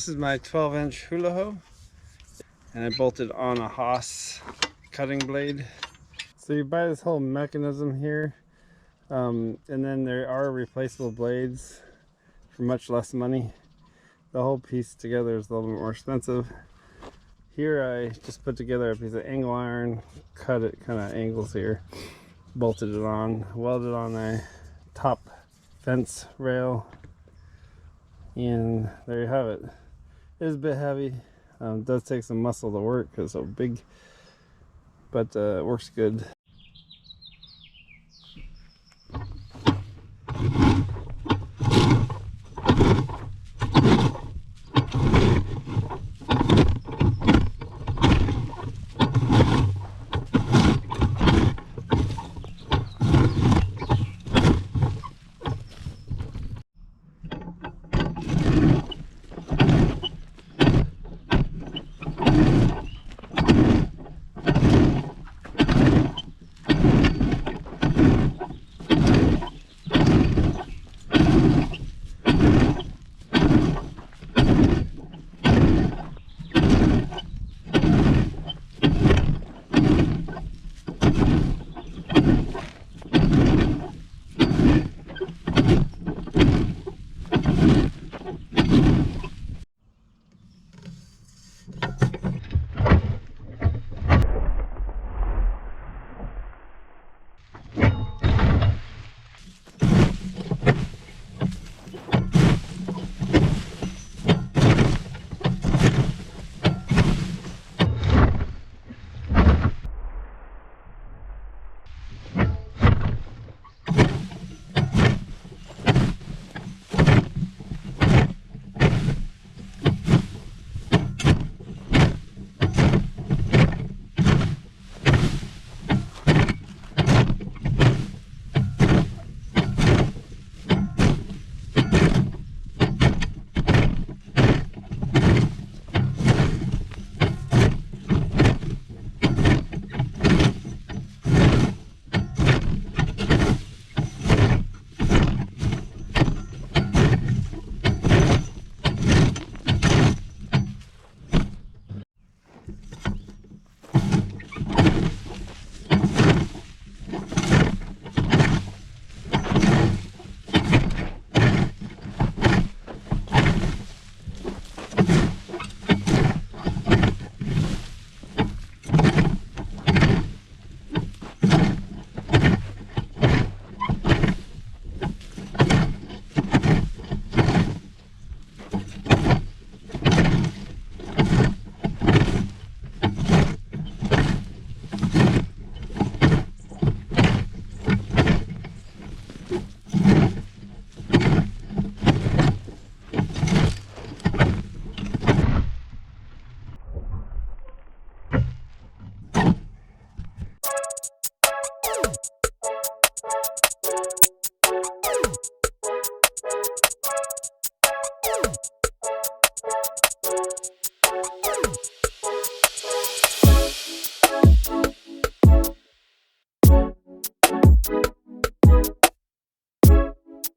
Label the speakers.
Speaker 1: is my 12-inch Hula Hoe, and I bolted on a Haas cutting blade. So you buy this whole mechanism here, and then there are replaceable blades for much less money. The whole piece together is a little bit more expensive. Here I just put together a piece of angle iron, cut it kind of angles here, bolted it on, welded on a top fence rail, and there you have it. It is a bit heavy. It does take some muscle to work because it's so big, but it works good.